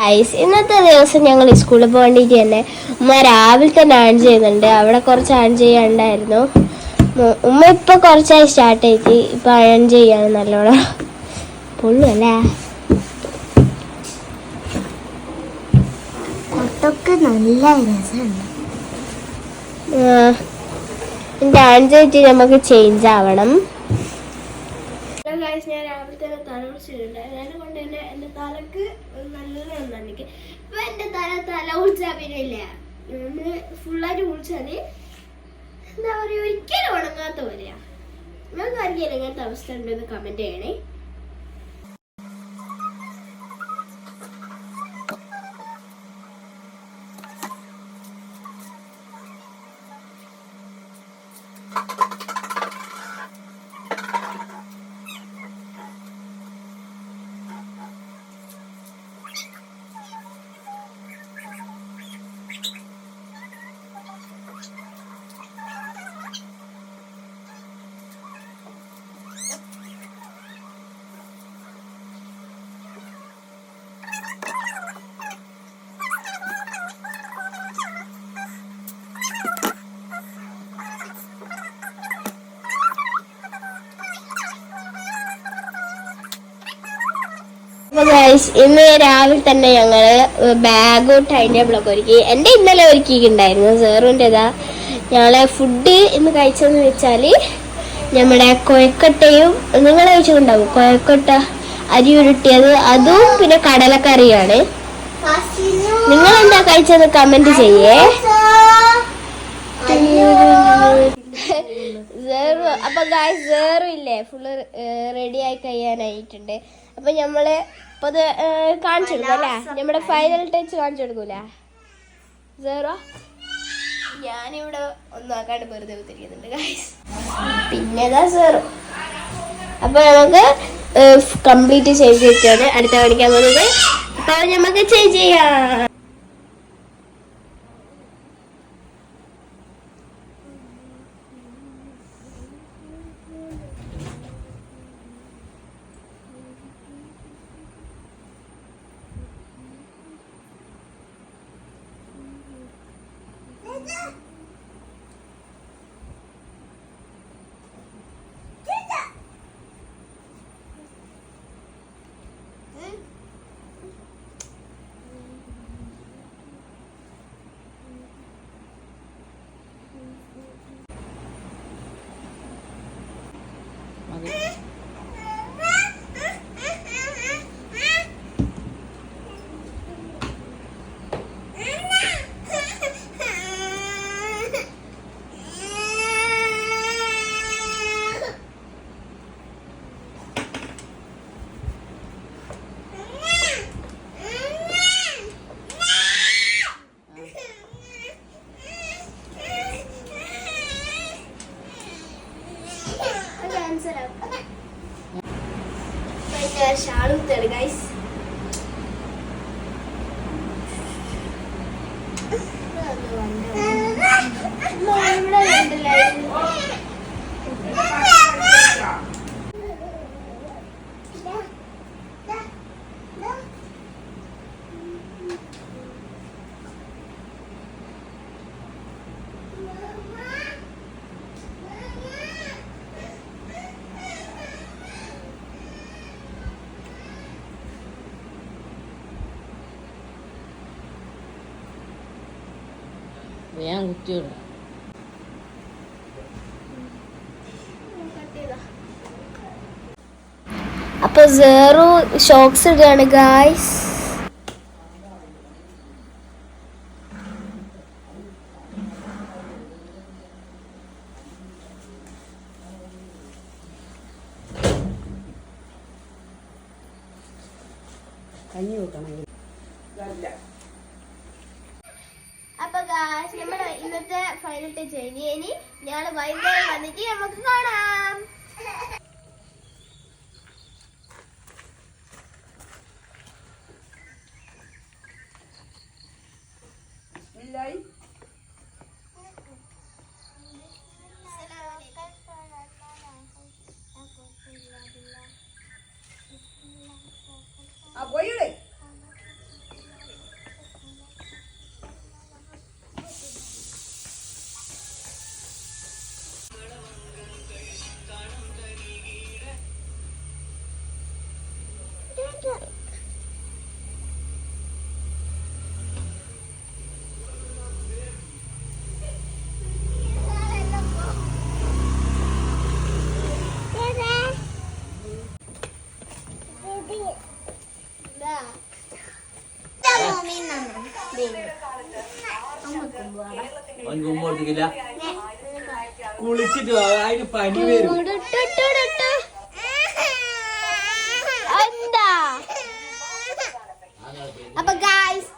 Guys, ഇന്നത്തെ ദിവസം ഞങ്ങൾ സ്കൂളിൽ പോകേണ്ടിട്ട് തന്നെ ഉമ്മ രാവിലെ തന്നെ ആൺ ചെയ്യുന്നുണ്ട്. അവിടെ കുറച്ച് ആൺ ചെയ്യാണ്ടായിരുന്നു. ഉമ്മ ഇപ്പൊ കുറച്ചായി സ്റ്റാർട്ട് ചെയ്തിട്ട് ഇപ്പൊ അയൺ ചെയ്യാണ് നല്ലോണം. പൊള്ളല്ലേ നല്ല രസമുണ്ട്. എന്റെ ആൺ ചെയ്തിട്ട് നമുക്ക് ചേഞ്ച് ആവണം. ഞാൻ രാവിലെ തന്നെ തല കുളിച്ചിട്ടുണ്ടായിരുന്നു. അതിനെ കൊണ്ട് തന്നെ എന്റെ തലക്ക് നല്ല ഒന്നാണെങ്കിൽ ഇപ്പൊ എന്റെ തല കുളിച്ചാൽ പിന്നെ ഇല്ല, നമ്മള് ഫുള്ളായിട്ട് കുളിച്ചാല് എന്താ പറയുക, ഒരിക്കലും ഉണങ്ങാത്ത പോലെയാ. നിങ്ങൾക്ക് ആർക്കും എങ്ങനത്തെ അവസ്ഥ ഉണ്ടെന്ന് കമന്റ് ചെയ്യണേ. ഇന്ന് രാവിലെ തന്നെ ഞങ്ങള് ബാഗും ടൈം ടേബിളൊക്കെ ഒരുക്കി. എന്റെ ഇന്നലെ ഒരുക്കിയിട്ടുണ്ടായിരുന്നു. സേറുൻ്റെതാ ഞങ്ങളെ ഫുഡ് ഇന്ന് കഴിച്ചതെന്ന് വെച്ചാല് നമ്മുടെ കൊഴക്കട്ടയും, നിങ്ങൾ കഴിച്ചിട്ടുണ്ടാവും കൊഴക്കട്ട അരി ഉരുട്ടിയത്, അതും പിന്നെ കടലക്കറിയാണ്. നിങ്ങൾ എന്താ കഴിച്ചത് കമന്റ് ചെയ്യേ. അപ്പൊ ഗായ്സ് സേറും ഇല്ലേ ഫുള്ള് റെഡി ആയി കഴിയാനായിട്ടുണ്ട്. അപ്പൊ നമ്മള് ഇപ്പൊ അത് കാണിച്ചു കൊടുക്കും അല്ലേ, നമ്മുടെ ഫൈനൽ ടച്ച് കാണിച്ചു കൊടുക്കൂല സേറോ. ഞാനിവിടെ ഒന്നാക്കാണ്ട് വെറുതെ കുത്തിരിക്കുന്നുണ്ട് ഗായ്സ്. പിന്നെതാ സേറോ. അപ്പൊ നമുക്ക് കംപ്ലീറ്റ് ചേഞ്ച് ചെയ്തിട്ടാണ് അടുത്ത കാണിക്കാൻ പോകുന്നത്. അപ്പൊ നമുക്ക് ചേഞ്ച് ചെയ്യാം. ഷാളും തേട് ഗൈസ്. ഞാൻ കുത്തിയോളൂ. അപ്പൊ സേറു ഷോക്സ് ഇടുകയാണ് ഗായ്സ്. കഞ്ഞി വെക്കണം. അപ്പൊ ഗായ്സ് നമ്മുടെ ഇന്നത്തെ ഫൈനൽ ടച്ച് കഴിഞ്ഞ് ഇനി ഞങ്ങള് വൈകുന്നേരം വന്നിട്ട് നമുക്ക് കാണാം. കുളിച്ചിട്ട് അതിന് പനി വരും. എന്താ അപ്പൊ guys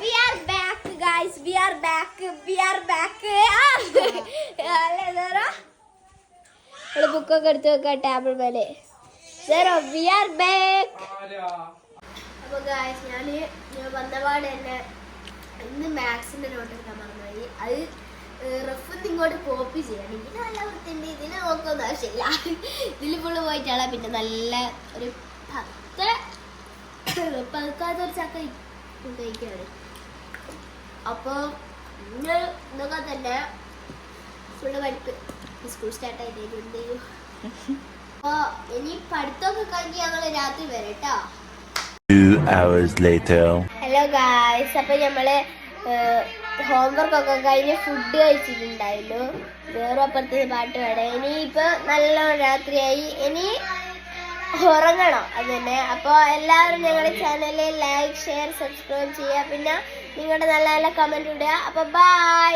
we are back guys we are back ബുക്കൊക്കെ എടുത്ത് വെക്ക ടേബിൾ മേലെ we are back. അപ്പൊ ഗായ്സ് ഞാൻ വന്നപാട് തന്നെ ഇന്ന് മാത്സിന്റെ നോട്ട് എടുക്കാൻ മറന്നുപോയി. അത് റഫ് ഇങ്ങോട്ട് കോപ്പി ചെയ്യണം. ഇതിന് നല്ല വൃത്തിയുണ്ട്, ഇതിന് നോക്കൊന്നും ആവശ്യമില്ല. ഇതിൽ ഫുള്ള് പോയിട്ടാണ്. പിന്നെ നല്ല ഒരു 10 ചക്ക കഴിക്കുകയാണ്. അപ്പോൾ ഇന്നൊക്കെ തന്നെ ഫുള്ള് പഠിപ്പ് സ്കൂൾ സ്റ്റാർട്ട് ആയിട്ട് അപ്പോൾ ഇനി പഠിത്തമൊക്കെ കഴിഞ്ഞ് ഞങ്ങൾ രാത്രി വരാം കേട്ടോ. 2 hours later. ഹലോ ഗായ്സ്, അപ്പൊ നമ്മള് ഹോംവർക്ക് ഒക്കെ കഴിഞ്ഞ് ഫുഡ് കഴിച്ചിട്ടുണ്ടായിരുന്നു. വേറെ അപ്പുറത്ത് പാട്ട് പാടാം. ഇനി ഇപ്പൊ നല്ല രാത്രിയായി, ഇനി ഉറങ്ങണം. അത് തന്നെ. അപ്പോൾ എല്ലാവരും ഞങ്ങളുടെ ചാനലിൽ ലൈക്ക് ഷെയർ സബ്സ്ക്രൈബ് ചെയ്യുക. പിന്നെ നിങ്ങളുടെ നല്ല നല്ല കമന്റ് ഇടുക. അപ്പൊ ബൈ.